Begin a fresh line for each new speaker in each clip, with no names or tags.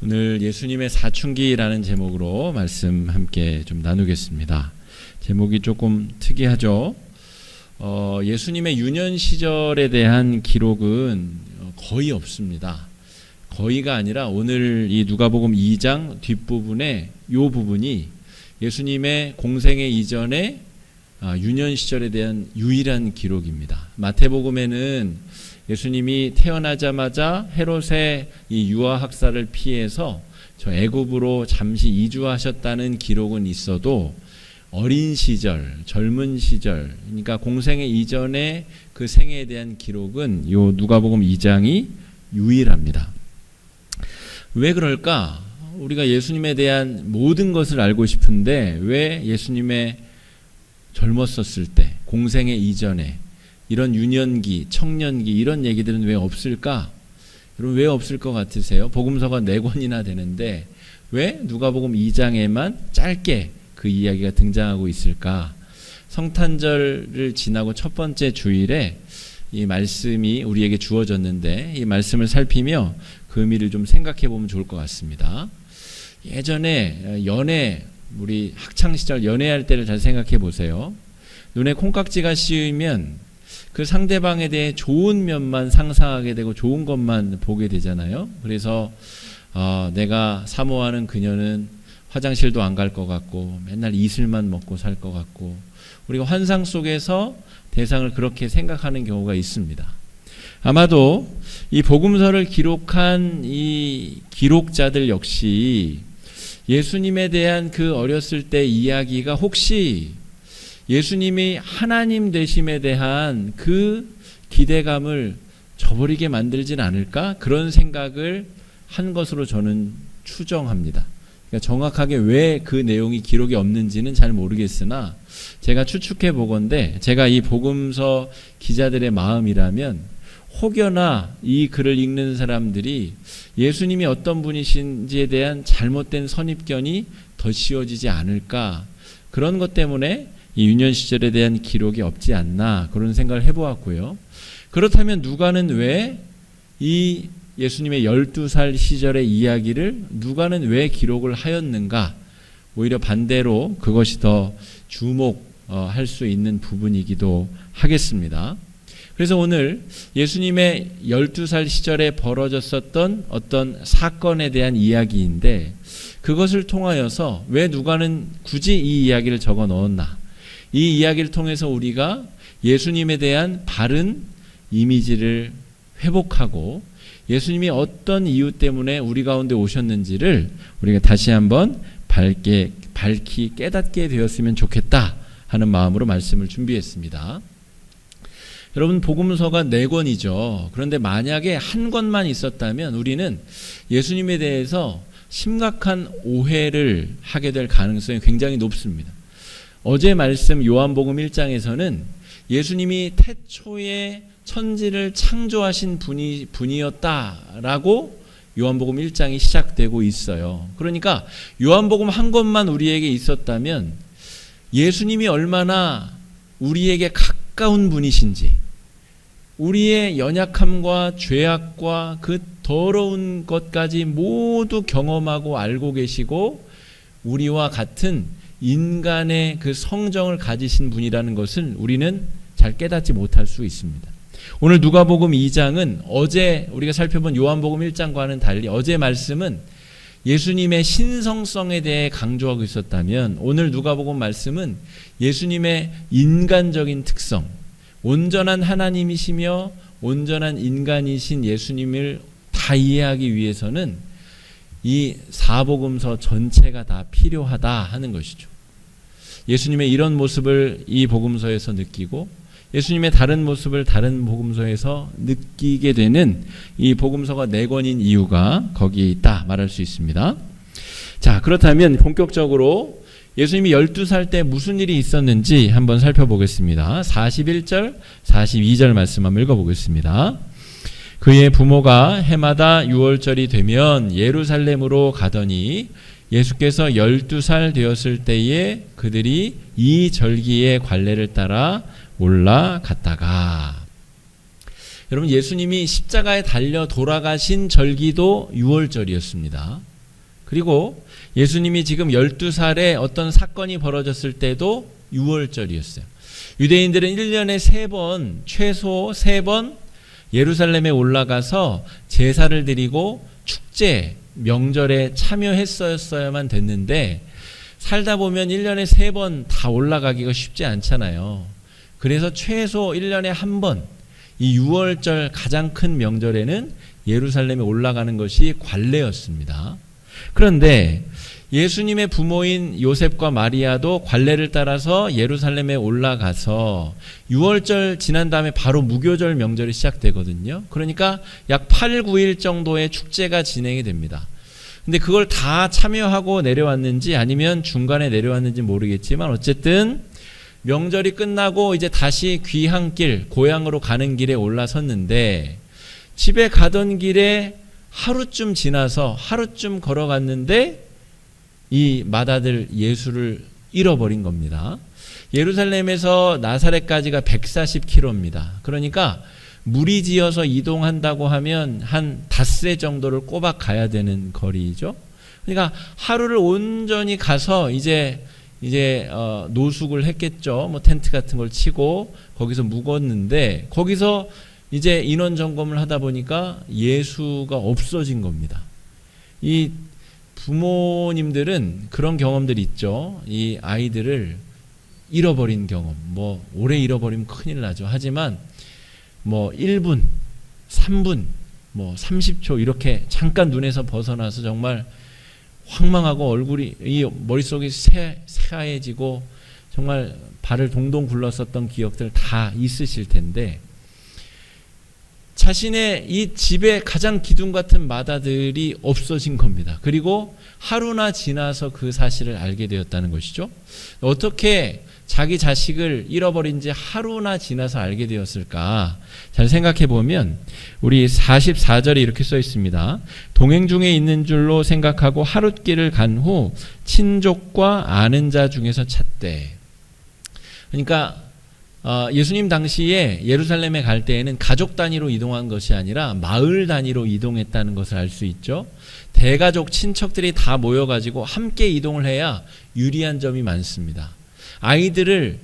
오늘 예수님의 사춘기라는 제목으로 말씀 함께 좀 나누겠습니다. 제목이 조금 특이하죠. 예수님의 유년 시절에 대한 기록은 거의 없습니다. 거의가 아니라 오늘 이 누가복음 2장 뒷부분에 이 부분이 예수님의 공생애 이전에 유년 시절에 대한 유일한 기록입니다. 마태복음에는 예수님이 태어나자마자 헤롯의 이 유아 학살을 피해서 저 애굽으로 잠시 이주하셨다는 기록은 있어도 어린 시절, 젊은 시절, 그러니까 공생애 이전의 그 생애에 대한 기록은 요 누가복음 2장이 유일합니다. 왜 그럴까? 우리가 예수님에 대한 모든 것을 알고 싶은데 왜 예수님의 젊었었을 때, 공생애 이전에 이런 유년기, 청년기 이런 얘기들은 왜 없을까? 여러분 왜 없을 것 같으세요? 복음서가 4권이나 되는데 왜 누가복음 2장에만 짧게 그 이야기가 등장하고 있을까? 성탄절을 지나고 첫 번째 주일에 이 말씀이 우리에게 주어졌는데 이 말씀을 살피며 그 의미를 좀 생각해 보면 좋을 것 같습니다. 예전에 우리 학창시절 연애할 때를 잘 생각해 보세요. 눈에 콩깍지가 씌우면 그 상대방에 대해 좋은 면만 상상하게 되고 좋은 것만 보게 되잖아요. 그래서 내가 사모하는 그녀는 화장실도 안 갈 것 같고 맨날 이슬만 먹고 살 것 같고 우리가 환상 속에서 대상을 그렇게 생각하는 경우가 있습니다. 아마도 이 복음서를 기록한 이 기록자들 역시 예수님에 대한 그 어렸을 때 이야기가 혹시 예수님이 하나님 되심에 대한 그 기대감을 저버리게 만들진 않을까? 그런 생각을 한 것으로 저는 추정합니다. 그러니까 정확하게 왜 그 내용이 기록이 없는지는 잘 모르겠으나 제가 추측해 보건대 제가 이 복음서 기자들의 마음이라면 혹여나 이 글을 읽는 사람들이 예수님이 어떤 분이신지에 대한 잘못된 선입견이 더 씌워지지 않을까? 그런 것 때문에 이 유년 시절에 대한 기록이 없지 않나 그런 생각을 해보았고요. 그렇다면 누가는 왜 이 예수님의 12살 시절의 이야기를 누가는 왜 기록을 하였는가? 오히려 반대로 그것이 더 주목할 수 있는 부분이기도 하겠습니다. 그래서 오늘 예수님의 12살 시절에 벌어졌었던 어떤 사건에 대한 이야기인데 그것을 통하여서 왜 누가는 굳이 이 이야기를 적어 넣었나? 이 이야기를 통해서 우리가 예수님에 대한 바른 이미지를 회복하고 예수님이 어떤 이유 때문에 우리 가운데 오셨는지를 우리가 다시 한번 밝히 깨닫게 되었으면 좋겠다 하는 마음으로 말씀을 준비했습니다. 여러분 복음서가 4권이죠. 그런데 만약에 한 권만 있었다면 우리는 예수님에 대해서 심각한 오해를 하게 될 가능성이 굉장히 높습니다. 어제 말씀 요한복음 1장에서는 예수님이 태초에 천지를 창조하신 분이었다라고 요한복음 1장이 시작되고 있어요. 그러니까 요한복음 한 권만 우리에게 있었다면 예수님이 얼마나 우리에게 가까운 분이신지 우리의 연약함과 죄악과 그 더러운 것까지 모두 경험하고 알고 계시고 우리와 같은 인간의 그 성정을 가지신 분이라는 것을 우리는 잘 깨닫지 못할 수 있습니다. 오늘 누가복음 2장은 어제 우리가 살펴본 요한복음 1장과는 달리 어제 말씀은 예수님의 신성성에 대해 강조하고 있었다면 오늘 누가복음 말씀은 예수님의 인간적인 특성, 온전한 하나님이시며 온전한 인간이신 예수님을 다 이해하기 위해서는 이 사복음서 전체가 다 필요하다 하는 것이죠. 예수님의 이런 모습을 이 복음서에서 느끼고 예수님의 다른 모습을 다른 복음서에서 느끼게 되는 이 복음서가 4권인 이유가 거기에 있다 말할 수 있습니다. 자, 그렇다면 본격적으로 예수님이 12살 때 무슨 일이 있었는지 한번 살펴보겠습니다. 41절, 42절 말씀 한번 읽어보겠습니다. 그의 부모가 해마다 6월절이 되면 예루살렘으로 가더니 예수께서 12살 되었을 때에 그들이 이 절기의 관례를 따라 올라갔다가 여러분 예수님이 십자가에 달려 돌아가신 절기도 6월절이었습니다. 그리고 예수님이 지금 12살에 어떤 사건이 벌어졌을 때도 6월절이었어요. 유대인들은 1년에 3번, 최소 3번 예루살렘에 올라가서 제사를 드리고 축제, 명절에 참여했어야만 됐는데 살다 보면 1년에 3번 다 올라가기가 쉽지 않잖아요. 그래서 최소 1년에 한 번, 이 6월절 가장 큰 명절에는 예루살렘에 올라가는 것이 관례였습니다. 그런데 예수님의 부모인 요셉과 마리아도 관례를 따라서 예루살렘에 올라가서 6월절 지난 다음에 바로 무교절 명절이 시작되거든요. 그러니까 약 8, 9일 정도의 축제가 진행이 됩니다. 근데 그걸 다 참여하고 내려왔는지 아니면 중간에 내려왔는지 모르겠지만 어쨌든 명절이 끝나고 이제 다시 귀향길, 고향으로 가는 길에 올라섰는데 집에 가던 길에 하루쯤 지나서 하루쯤 걸어갔는데 이 맏아들 예수를 잃어버린 겁니다. 예루살렘에서 나사렛까지가 140km입니다. 그러니까 무리지어서 이동한다고 하면 한 닷새 정도를 꼬박 가야 되는 거리죠. 그러니까 하루를 온전히 가서 이제 노숙을 했겠죠. 뭐 텐트 같은 걸 치고 거기서 묵었는데 거기서 이제 인원 점검을 하다 보니까 예수가 없어진 겁니다. 이 부모님들은 그런 경험들이 있죠. 이 아이들을 잃어버린 경험, 뭐 오래 잃어버리면 큰일 나죠. 하지만 뭐 1분, 3분, 뭐 30초 이렇게 잠깐 눈에서 벗어나서 정말 황망하고 얼굴이 이 머릿속이 새하얘지고 정말 발을 동동 굴렀었던 기억들 다 있으실 텐데 자신의 이 집의 가장 기둥 같은 맏아들이 없어진 겁니다. 그리고 하루나 지나서 그 사실을 알게 되었다는 것이죠. 어떻게 자기 자식을 잃어버린 지 하루나 지나서 알게 되었을까? 잘 생각해 보면 우리 44절에 이렇게 써 있습니다. 동행 중에 있는 줄로 생각하고 하룻길을 간 후 친족과 아는 자 중에서 찾되. 그러니까 예수님 당시에 예루살렘에 갈 때에는 가족 단위로 이동한 것이 아니라 마을 단위로 이동했다는 것을 알 수 있죠. 대가족 친척들이 다 모여가지고 함께 이동을 해야 유리한 점이 많습니다. 아이들을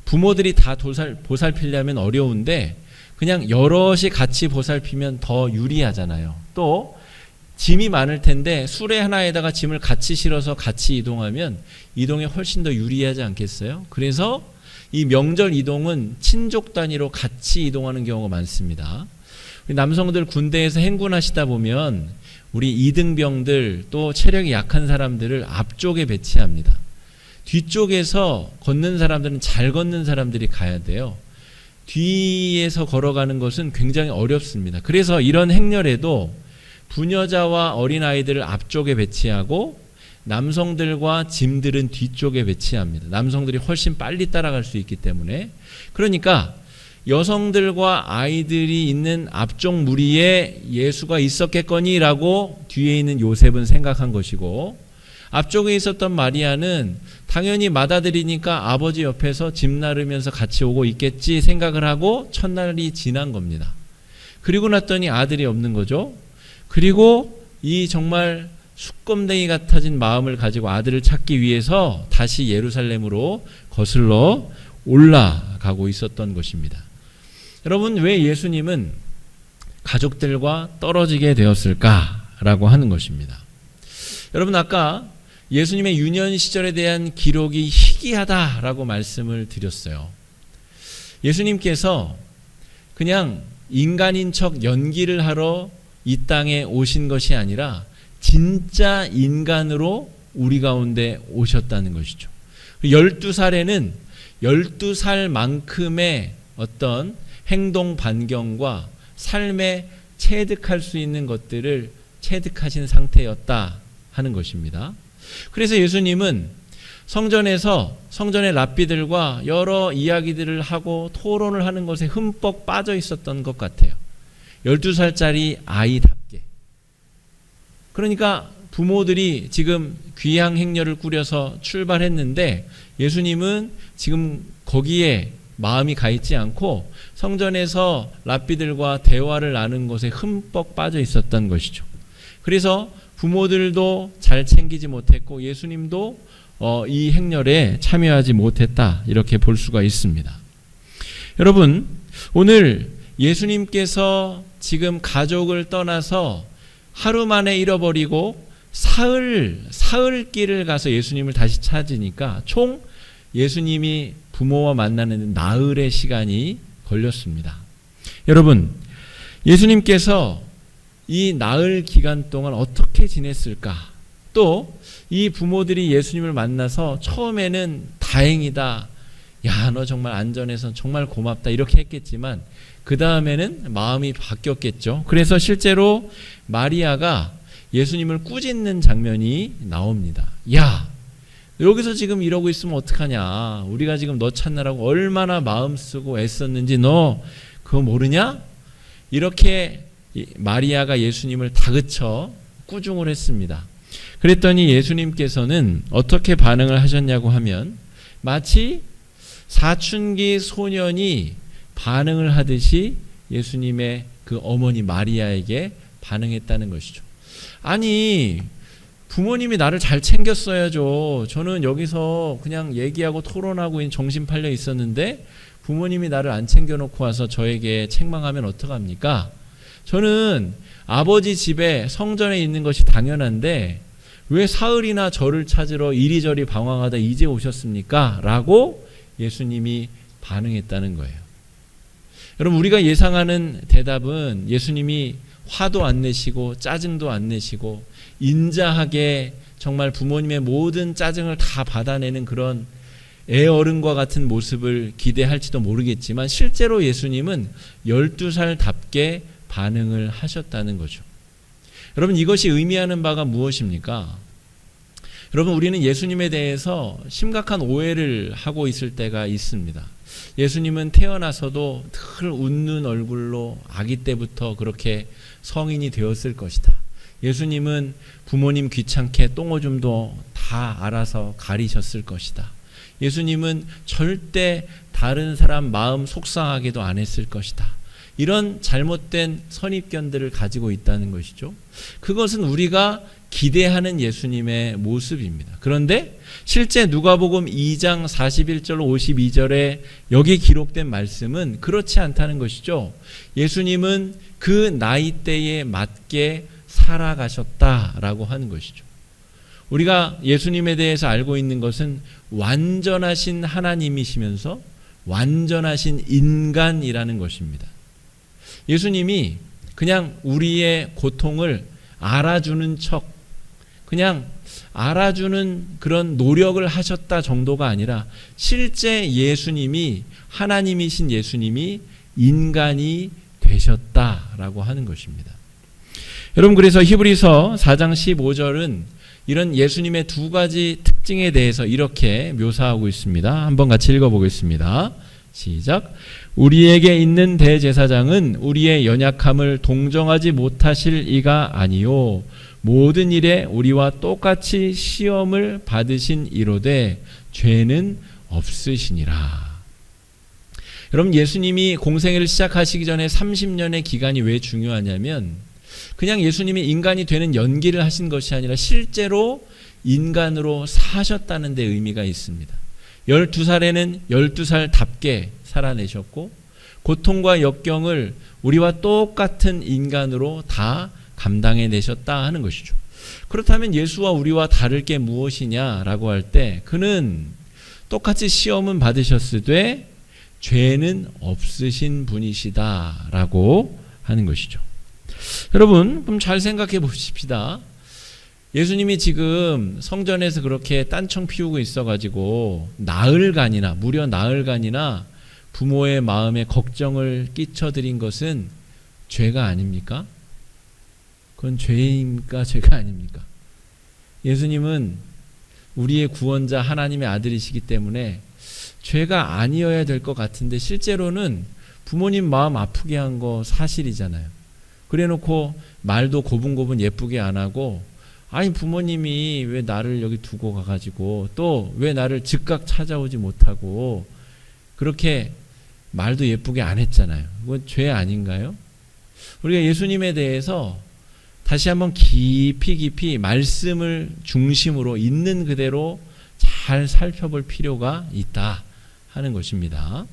부모들이 다 보살피려면 어려운데 그냥 여럿이 같이 보살피면 더 유리하잖아요. 또 짐이 많을 텐데 수레 하나에다가 짐을 같이 실어서 같이 이동하면 이동에 훨씬 더 유리하지 않겠어요? 그래서 이 명절 이동은 친족 단위로 같이 이동하는 경우가 많습니다. 우리 남성들 군대에서 행군하시다 보면 우리 이등병들 또 체력이 약한 사람들을 앞쪽에 배치합니다. 뒤쪽에서 걷는 사람들은 잘 걷는 사람들이 가야 돼요. 뒤에서 걸어가는 것은 굉장히 어렵습니다. 그래서 이런 행렬에도 부녀자와 어린아이들을 앞쪽에 배치하고 남성들과 짐들은 뒤쪽에 배치합니다. 남성들이 훨씬 빨리 따라갈 수 있기 때문에. 그러니까 여성들과 아이들이 있는 앞쪽 무리에 예수가 있었겠거니라고 뒤에 있는 요셉은 생각한 것이고 앞쪽에 있었던 마리아는 당연히 맏아들이니까 아버지 옆에서 짐 나르면서 같이 오고 있겠지 생각을 하고 첫날이 지난 겁니다. 그리고 났더니 아들이 없는 거죠. 그리고 이 정말 숫검댕이 같아진 마음을 가지고 아들을 찾기 위해서 다시 예루살렘으로 거슬러 올라가고 있었던 것입니다. 여러분, 왜 예수님은 가족들과 떨어지게 되었을까라고 하는 것입니다. 여러분, 아까 예수님의 유년 시절에 대한 기록이 희귀하다라고 말씀을 드렸어요. 예수님께서 그냥 인간인 척 연기를 하러 이 땅에 오신 것이 아니라 진짜 인간으로 우리 가운데 오셨다는 것이죠. 12살에는 12살만큼의 어떤 행동 반경과 삶에 체득할 수 있는 것들을 체득하신 상태였다 하는 것입니다. 그래서 예수님은 성전에서 성전의 랍비들과 여러 이야기들을 하고 토론을 하는 것에 흠뻑 빠져 있었던 것 같아요. 12살짜리 아이답게. 그러니까 부모들이 지금 귀향 행렬을 꾸려서 출발했는데 예수님은 지금 거기에 마음이 가 있지 않고 성전에서 랍비들과 대화를 나눈 것에 흠뻑 빠져 있었던 것이죠. 그래서 부모들도 잘 챙기지 못했고 예수님도 이 행렬에 참여하지 못했다, 이렇게 볼 수가 있습니다. 여러분, 오늘 예수님께서 지금 가족을 떠나서 하루 만에 잃어버리고 사흘 길을 가서 예수님을 다시 찾으니까 총 예수님이 부모와 만나는 나흘의 시간이 걸렸습니다. 여러분, 예수님께서 이 나흘 기간 동안 어떻게 지냈을까? 또 이 부모들이 예수님을 만나서 처음에는 다행이다, 야, 너 정말 안전해서 정말 고맙다, 이렇게 했겠지만 그 다음에는 마음이 바뀌었겠죠. 그래서 실제로 마리아가 예수님을 꾸짖는 장면이 나옵니다. 야, 여기서 지금 이러고 있으면 어떡하냐, 우리가 지금 너 찾느라고 얼마나 마음 쓰고 애썼는지 너 그거 모르냐? 이렇게 마리아가 예수님을 다그쳐 꾸중을 했습니다. 그랬더니 예수님께서는 어떻게 반응을 하셨냐고 하면 마치 사춘기 소년이 반응을 하듯이 예수님의 그 어머니 마리아에게 반응했다는 것이죠. 아니, 부모님이 나를 잘 챙겼어야죠. 저는 여기서 그냥 얘기하고 토론하고 정신 팔려 있었는데 부모님이 나를 안 챙겨놓고 와서 저에게 책망하면 어떡합니까? 저는 아버지 집에 성전에 있는 것이 당연한데 왜 사흘이나 저를 찾으러 이리저리 방황하다 이제 오셨습니까? 라고 예수님이 반응했다는 거예요. 여러분, 우리가 예상하는 대답은 예수님이 화도 안 내시고 짜증도 안 내시고 인자하게 정말 부모님의 모든 짜증을 다 받아내는 그런 애어른과 같은 모습을 기대할지도 모르겠지만 실제로 예수님은 12살답게 반응을 하셨다는 거죠. 여러분, 이것이 의미하는 바가 무엇입니까? 여러분, 우리는 예수님에 대해서 심각한 오해를 하고 있을 때가 있습니다. 예수님은 태어나서도 늘 웃는 얼굴로 아기 때부터 그렇게 성인이 되었을 것이다. 예수님은 부모님 귀찮게 똥오줌도 다 알아서 가리셨을 것이다. 예수님은 절대 다른 사람 마음 속상하게도 안 했을 것이다. 이런 잘못된 선입견들을 가지고 있다는 것이죠. 그것은 우리가 기대하는 예수님의 모습입니다. 그런데 실제 누가복음 2장 41절 52절에 여기 기록된 말씀은 그렇지 않다는 것이죠. 예수님은 그 나이대에 맞게 살아가셨다라고 하는 것이죠. 우리가 예수님에 대해서 알고 있는 것은 완전하신 하나님이시면서 완전하신 인간이라는 것입니다. 예수님이 그냥 우리의 고통을 알아주는 척, 그냥 알아주는 그런 노력을 하셨다 정도가 아니라 실제 예수님이, 하나님이신 예수님이 인간이 되셨다라고 하는 것입니다. 여러분, 그래서 히브리서 4장 15절은 이런 예수님의 두 가지 특징에 대해서 이렇게 묘사하고 있습니다. 한번 같이 읽어보겠습니다. 시작. 우리에게 있는 대제사장은 우리의 연약함을 동정하지 못하실 이가 아니요 모든 일에 우리와 똑같이 시험을 받으신 이로되 죄는 없으시니라. 여러분, 예수님이 공생애를 시작하시기 전에 30년의 기간이 왜 중요하냐면 그냥 예수님이 인간이 되는 연기를 하신 것이 아니라 실제로 인간으로 사셨다는 데 의미가 있습니다. 12살에는 12살답게 살아내셨고 고통과 역경을 우리와 똑같은 인간으로 다 감당해내셨다 하는 것이죠. 그렇다면 예수와 우리와 다를 게 무엇이냐라고 할 때 그는 똑같이 시험은 받으셨으되 죄는 없으신 분이시다라고 하는 것이죠. 여러분, 그럼 잘 생각해 보십시다. 예수님이 지금 성전에서 그렇게 딴청 피우고 있어가지고 무려 나흘간이나 부모의 마음에 걱정을 끼쳐드린 것은 죄가 아닙니까? 그건 죄입니까? 죄가 아닙니까? 예수님은 우리의 구원자 하나님의 아들이시기 때문에 죄가 아니어야 될 것 같은데 실제로는 부모님 마음 아프게 한 거 사실이잖아요. 그래놓고 말도 고분고분 예쁘게 안 하고 아니 부모님이 왜 나를 여기 두고 가가지고 또 왜 나를 즉각 찾아오지 못하고 그렇게 말도 예쁘게 안 했잖아요. 그건 죄 아닌가요? 우리가 예수님에 대해서 다시 한번 깊이 말씀을 중심으로 있는 그대로 잘 살펴볼 필요가 있다 하는 것입니다.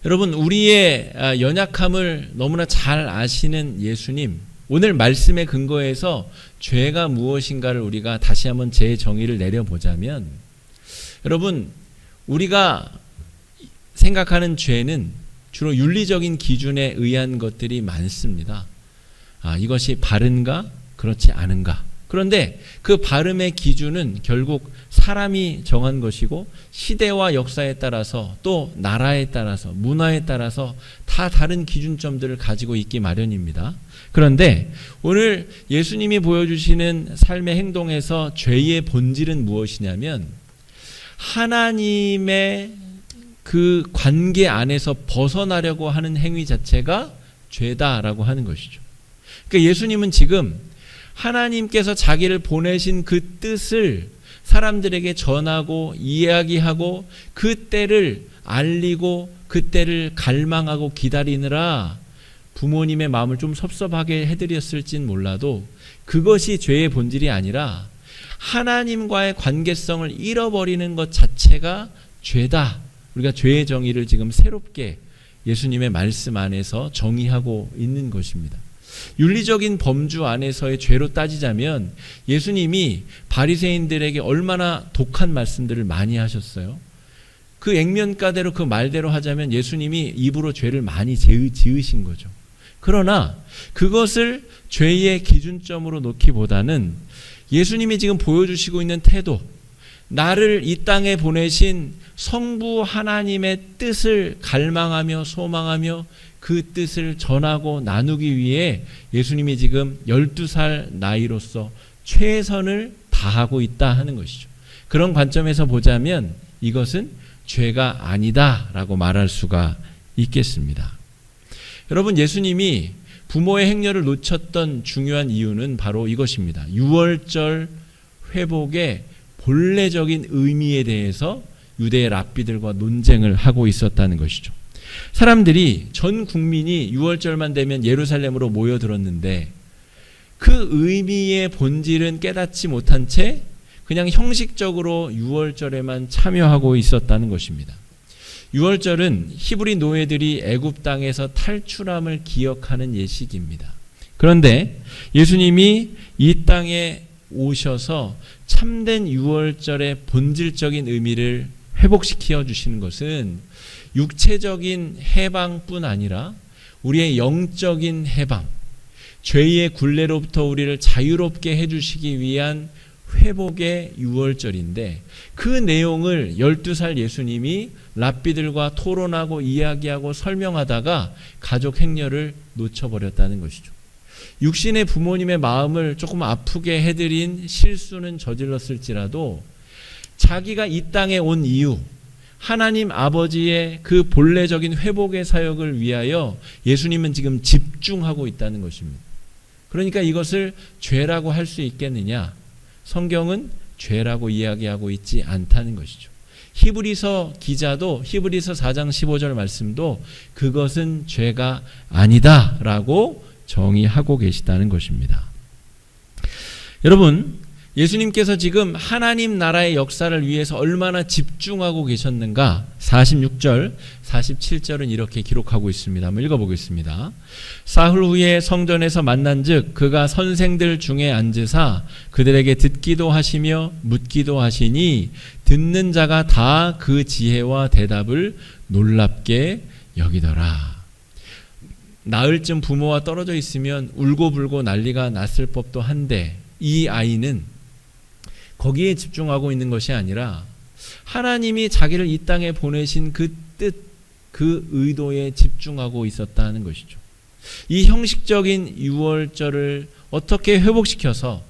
여러분, 우리의 연약함을 너무나 잘 아시는 예수님, 오늘 말씀의 근거에서 죄가 무엇인가를 우리가 다시 한번 재정의를 내려보자면, 여러분, 우리가 생각하는 죄는 주로 윤리적인 기준에 의한 것들이 많습니다. 이것이 바른가? 그렇지 않은가? 그런데 그 바름의 기준은 결국 사람이 정한 것이고 시대와 역사에 따라서 또 나라에 따라서 문화에 따라서 다 다른 기준점들을 가지고 있기 마련입니다. 그런데 오늘 예수님이 보여주시는 삶의 행동에서 죄의 본질은 무엇이냐면 하나님의 그 관계 안에서 벗어나려고 하는 행위 자체가 죄다라고 하는 것이죠. 그러니까 예수님은 지금 하나님께서 자기를 보내신 그 뜻을 사람들에게 전하고 이야기하고 그 때를 알리고 그 때를 갈망하고 기다리느라 부모님의 마음을 좀 섭섭하게 해드렸을진 몰라도 그것이 죄의 본질이 아니라 하나님과의 관계성을 잃어버리는 것 자체가 죄다. 우리가 죄의 정의를 지금 새롭게 예수님의 말씀 안에서 정의하고 있는 것입니다. 윤리적인 범주 안에서의 죄로 따지자면 예수님이 바리새인들에게 얼마나 독한 말씀들을 많이 하셨어요. 그 액면가대로 그 말대로 하자면 예수님이 입으로 죄를 많이 지으신 거죠. 그러나 그것을 죄의 기준점으로 놓기보다는 예수님이 지금 보여주시고 있는 태도, 나를 이 땅에 보내신 성부 하나님의 뜻을 갈망하며 소망하며 그 뜻을 전하고 나누기 위해 예수님이 지금 12살 나이로서 최선을 다하고 있다 하는 것이죠. 그런 관점에서 보자면 이것은 죄가 아니다라고 말할 수가 있겠습니다. 여러분, 예수님이 부모의 행렬을 놓쳤던 중요한 이유는 바로 이것입니다. 유월절 회복의 본래적인 의미에 대해서 유대의 랍비들과 논쟁을 하고 있었다는 것이죠. 사람들이 전 국민이 유월절만 되면 예루살렘으로 모여들었는데 그 의미의 본질은 깨닫지 못한 채 그냥 형식적으로 유월절에만 참여하고 있었다는 것입니다. 유월절은 히브리 노예들이 애굽 땅에서 탈출함을 기억하는 예식입니다. 그런데 예수님이 이 땅에 오셔서 참된 유월절의 본질적인 의미를 회복시켜 주시는 것은 육체적인 해방뿐 아니라 우리의 영적인 해방, 죄의 굴레로부터 우리를 자유롭게 해주시기 위한 회복의 유월절인데 그 내용을 12살 예수님이 랍비들과 토론하고 이야기하고 설명하다가 가족 행렬을 놓쳐버렸다는 것이죠. 육신의 부모님의 마음을 조금 아프게 해드린 실수는 저질렀을지라도 자기가 이 땅에 온 이유, 하나님 아버지의 그 본래적인 회복의 사역을 위하여 예수님은 지금 집중하고 있다는 것입니다. 그러니까 이것을 죄라고 할 수 있겠느냐? 성경은 죄라고 이야기하고 있지 않다는 것이죠. 히브리서 기자도 히브리서 4장 15절 말씀도 그것은 죄가 아니다라고 정의하고 계시다는 것입니다. 여러분, 예수님께서 지금 하나님 나라의 역사를 위해서 얼마나 집중하고 계셨는가? 46절, 47절은 이렇게 기록하고 있습니다. 한번 읽어보겠습니다. 사흘 후에 성전에서 만난즉 그가 선생들 중에 앉으사 그들에게 듣기도 하시며 묻기도 하시니 듣는 자가 다 그 지혜와 대답을 놀랍게 여기더라. 나흘쯤 부모와 떨어져 있으면 울고불고 난리가 났을 법도 한데 이 아이는 거기에 집중하고 있는 것이 아니라 하나님이 자기를 이 땅에 보내신 그 뜻, 그 의도에 집중하고 있었다는 것이죠. 이 형식적인 유월절을 어떻게 회복시켜서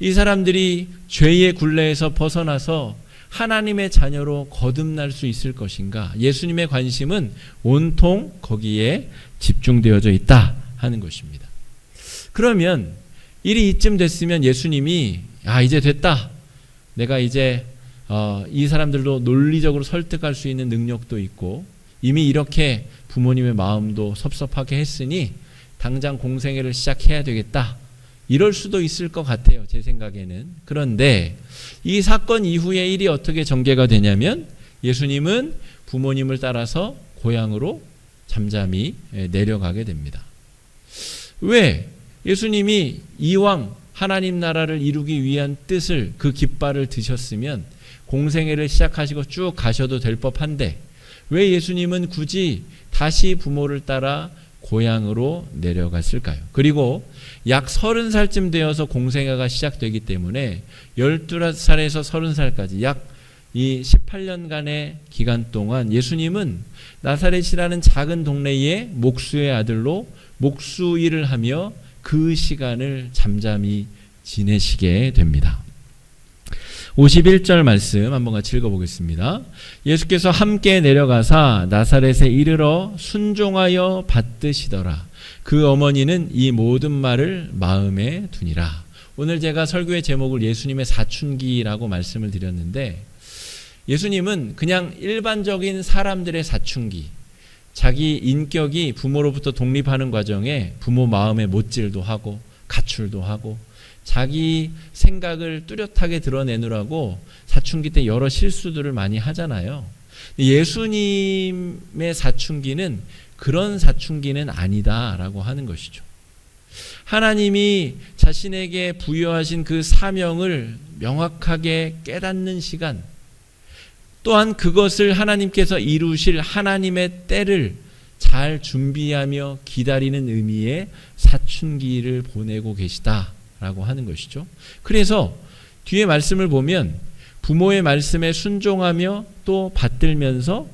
이 사람들이 죄의 굴레에서 벗어나서 하나님의 자녀로 거듭날 수 있을 것인가? 예수님의 관심은 온통 거기에 집중되어져 있다 하는 것입니다. 그러면 일이 이쯤 됐으면 예수님이 이제 됐다. 내가 이제 이 사람들도 논리적으로 설득할 수 있는 능력도 있고 이미 이렇게 부모님의 마음도 섭섭하게 했으니 당장 공생애를 시작해야 되겠다. 이럴 수도 있을 것 같아요. 제 생각에는. 그런데 이 사건 이후의 일이 어떻게 전개가 되냐면 예수님은 부모님을 따라서 고향으로 잠잠히 내려가게 됩니다. 왜? 예수님이 이왕 하나님 나라를 이루기 위한 뜻을 그 깃발을 드셨으면 공생애를 시작하시고 쭉 가셔도 될 법한데 왜 예수님은 굳이 다시 부모를 따라 고향으로 내려갔을까요? 그리고 약 30살쯤 되어서 공생애가 시작되기 때문에 12살에서 30살까지 약 이 18년간의 기간 동안 예수님은 나사렛이라는 작은 동네의 목수의 아들로 목수 일을 하며 그 시간을 잠잠히 지내시게 됩니다. 51절 말씀 한번 같이 읽어보겠습니다. 예수께서 함께 내려가사 나사렛에 이르러 순종하여 받드시더라. 그 어머니는 이 모든 말을 마음에 두니라. 오늘 제가 설교의 제목을 예수님의 사춘기라고 말씀을 드렸는데 예수님은 그냥 일반적인 사람들의 사춘기, 자기 인격이 부모로부터 독립하는 과정에 부모 마음의 못질도 하고 가출도 하고 자기 생각을 뚜렷하게 드러내느라고 사춘기 때 여러 실수들을 많이 하잖아요. 예수님의 사춘기는 그런 사춘기는 아니다라고 하는 것이죠. 하나님이 자신에게 부여하신 그 사명을 명확하게 깨닫는 시간, 또한 그것을 하나님께서 이루실 하나님의 때를 잘 준비하며 기다리는 의미의 사춘기를 보내고 계시다라고 하는 것이죠. 그래서 뒤에 말씀을 보면 부모의 말씀에 순종하며 또 받들면서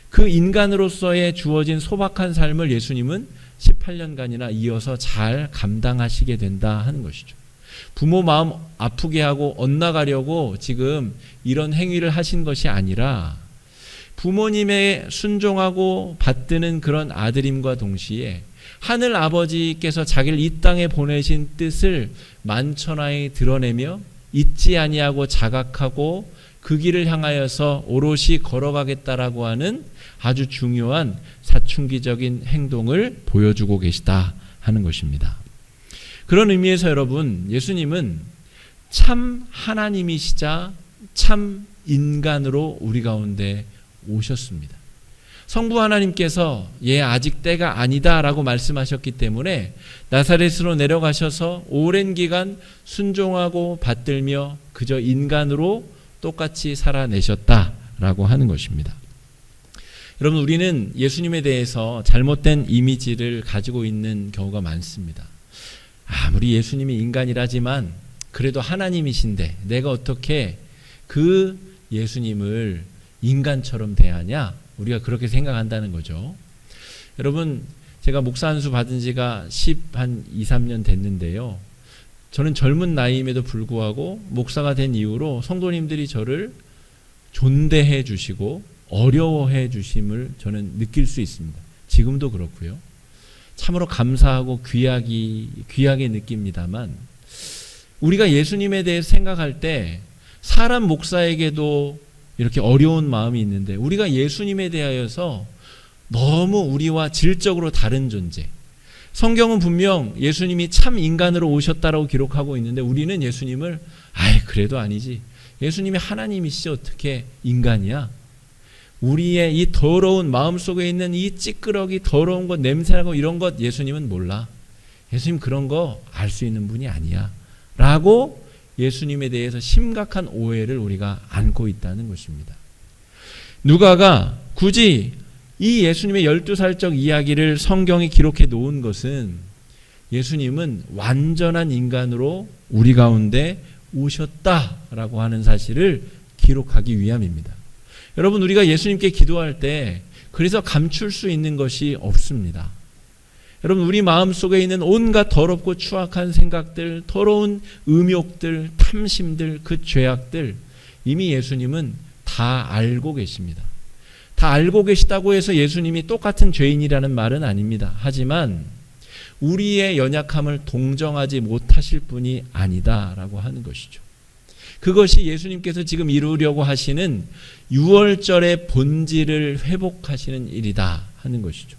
그 인간으로서의 주어진 소박한 삶을 예수님은 18년간이나 이어서 잘 감당하시게 된다 하는 것이죠. 부모 마음 아프게 하고 엇나가려고 지금 이런 행위를 하신 것이 아니라 부모님의 순종하고 받드는 그런 아들임과 동시에 하늘 아버지께서 자기를 이 땅에 보내신 뜻을 만천하에 드러내며 잊지 아니하고 자각하고 그 길을 향하여서 오롯이 걸어가겠다라고 하는 아주 중요한 사춘기적인 행동을 보여주고 계시다 하는 것입니다. 그런 의미에서 여러분, 예수님은 참 하나님이시자 참 인간으로 우리 가운데 오셨습니다. 성부 하나님께서 아직 때가 아니다라고 말씀하셨기 때문에 나사렛으로 내려가셔서 오랜 기간 순종하고 받들며 그저 인간으로 똑같이 살아내셨다라고 하는 것입니다. 여러분, 우리는 예수님에 대해서 잘못된 이미지를 가지고 있는 경우가 많습니다. 아무리 예수님이 인간이라지만 그래도 하나님이신데 내가 어떻게 그 예수님을 인간처럼 대하냐? 우리가 그렇게 생각한다는 거죠. 여러분, 제가 목사 안수 받은 지가 2, 3년 됐는데요. 저는 젊은 나이임에도 불구하고 목사가 된 이후로 성도님들이 저를 존대해 주시고 어려워해 주심을 저는 느낄 수 있습니다. 지금도 그렇고요. 참으로 감사하고 귀하게 느낍니다만 우리가 예수님에 대해서 생각할 때 사람 목사에게도 이렇게 어려운 마음이 있는데 우리가 예수님에 대하여서 너무 우리와 질적으로 다른 존재. 성경은 분명 예수님이 참 인간으로 오셨다라고 기록하고 있는데 우리는 예수님을 그래도 아니지. 예수님이 하나님이시지 어떻게 인간이야? 우리의 이 더러운 마음속에 있는 이 찌끄러기 더러운 것 냄새나고 이런 것 예수님은 몰라. 예수님 그런 거 알 수 있는 분이 아니야 라고 예수님에 대해서 심각한 오해를 우리가 안고 있다는 것입니다. 누가가 굳이 이 예수님의 12살적 이야기를 성경에 기록해 놓은 것은 예수님은 완전한 인간으로 우리 가운데 오셨다라고 하는 사실을 기록하기 위함입니다. 여러분, 우리가 예수님께 기도할 때 그래서 감출 수 있는 것이 없습니다. 여러분, 우리 마음속에 있는 온갖 더럽고 추악한 생각들, 더러운 음욕들, 탐심들, 그 죄악들 이미 예수님은 다 알고 계십니다. 다 알고 계시다고 해서 예수님이 똑같은 죄인이라는 말은 아닙니다. 하지만 우리의 연약함을 동정하지 못하실 분이 아니다라고 하는 것이죠. 그것이 예수님께서 지금 이루려고 하시는 6월절의 본질을 회복하시는 일이다 하는 것이죠.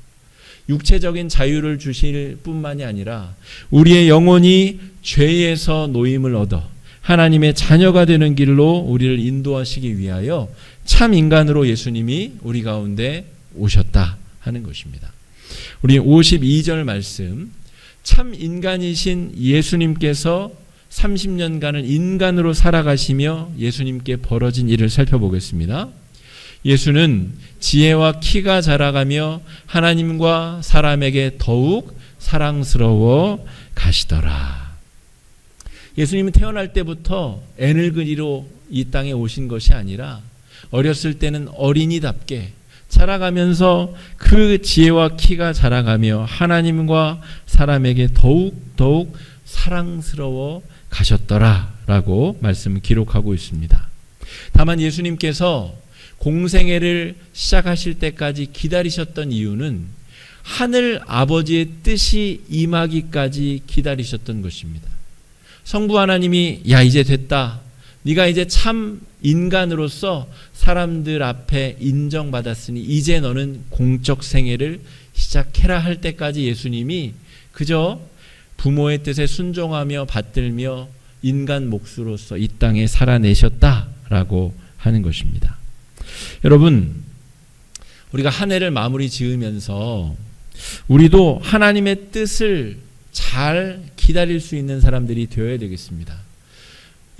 육체적인 자유를 주실 뿐만이 아니라 우리의 영혼이 죄에서 노임을 얻어 하나님의 자녀가 되는 길로 우리를 인도하시기 위하여 참 인간으로 예수님이 우리 가운데 오셨다 하는 것입니다. 우리 52절 말씀, 참 인간이신 예수님께서 30년간을 인간으로 살아가시며 예수님께 벌어진 일을 살펴보겠습니다. 예수는 지혜와 키가 자라가며 하나님과 사람에게 더욱 사랑스러워 가시더라. 예수님은 태어날 때부터 애늙은이로 이 땅에 오신 것이 아니라 어렸을 때는 어린이답게 자라가면서 그 지혜와 키가 자라가며 하나님과 사람에게 더욱 사랑스러워 가셨더라라고 말씀을 기록하고 있습니다. 다만 예수님께서 공생애를 시작하실 때까지 기다리셨던 이유는 하늘 아버지의 뜻이 임하기까지 기다리셨던 것입니다. 성부 하나님이 야 이제 됐다. 네가 이제 참 인간으로서 사람들 앞에 인정받았으니 이제 너는 공적 생애를 시작해라 할 때까지 예수님이 그저 부모의 뜻에 순종하며 받들며 인간 몫으로서 이 땅에 살아내셨다라고 하는 것입니다. 여러분, 우리가 한 해를 마무리 지으면서 우리도 하나님의 뜻을 잘 기다릴 수 있는 사람들이 되어야 되겠습니다.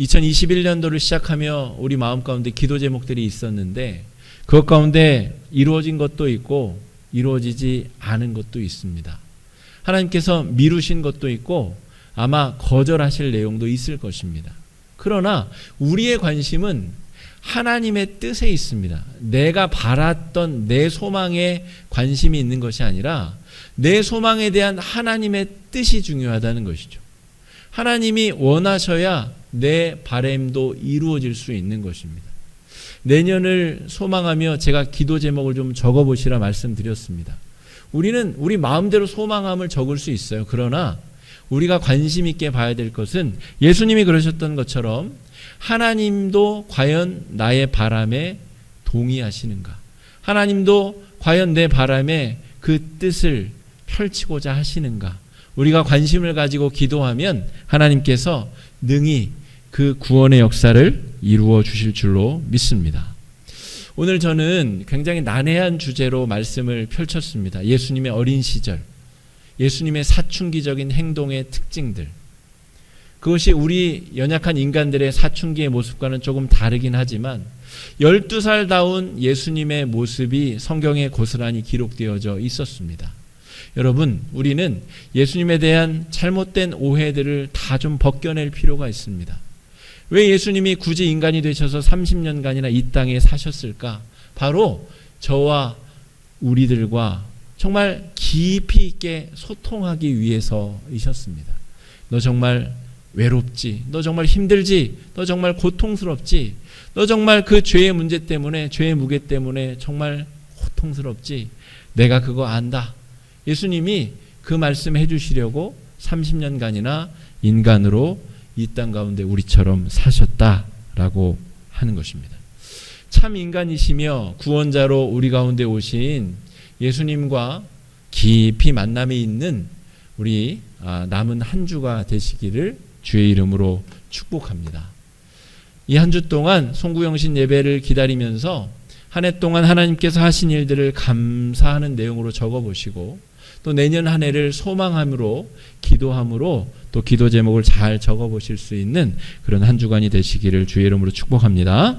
2021년도를 시작하며 우리 마음 가운데 기도 제목들이 있었는데 그것 가운데 이루어진 것도 있고 이루어지지 않은 것도 있습니다. 하나님께서 미루신 것도 있고 아마 거절하실 내용도 있을 것입니다. 그러나 우리의 관심은 하나님의 뜻에 있습니다. 내가 바랐던 내 소망에 관심이 있는 것이 아니라 내 소망에 대한 하나님의 뜻이 중요하다는 것이죠. 하나님이 원하셔야 내 바람도 이루어질 수 있는 것입니다. 내년을 소망하며 제가 기도 제목을 좀 적어보시라 말씀드렸습니다. 우리는 우리 마음대로 소망함을 적을 수 있어요. 그러나 우리가 관심 있게 봐야 될 것은 예수님이 그러셨던 것처럼 하나님도 과연 나의 바람에 동의하시는가? 하나님도 과연 내 바람에 그 뜻을 펼치고자 하시는가? 우리가 관심을 가지고 기도하면 하나님께서 능히 그 구원의 역사를 이루어 주실 줄로 믿습니다. 오늘 저는 굉장히 난해한 주제로 말씀을 펼쳤습니다. 예수님의 어린 시절, 예수님의 사춘기적인 행동의 특징들. 그것이 우리 연약한 인간들의 사춘기의 모습과는 조금 다르긴 하지만 12살다운 예수님의 모습이 성경에 고스란히 기록되어져 있었습니다. 여러분, 우리는 예수님에 대한 잘못된 오해들을 다 좀 벗겨낼 필요가 있습니다. 왜 예수님이 굳이 인간이 되셔서 30년간이나 이 땅에 사셨을까? 바로 저와 우리들과 정말 깊이 있게 소통하기 위해서이셨습니다. 너 정말 외롭지? 너 정말 힘들지? 너 정말 고통스럽지? 너 정말 그 죄의 문제 때문에, 죄의 무게 때문에 정말 고통스럽지? 내가 그거 안다. 예수님이 그 말씀 해주시려고 30년간이나 인간으로 이 땅 가운데 우리처럼 사셨다라고 하는 것입니다. 참 인간이시며 구원자로 우리 가운데 오신 예수님과 깊이 만남이 있는 우리 남은 한 주가 되시기를 주의 이름으로 축복합니다. 이 한 주 동안 송구영신 예배를 기다리면서 한 해 동안 하나님께서 하신 일들을 감사하는 내용으로 적어보시고 또 내년 한 해를 소망함으로 기도함으로 또 기도 제목을 잘 적어보실 수 있는 그런 한 주간이 되시기를 주의 이름으로 축복합니다.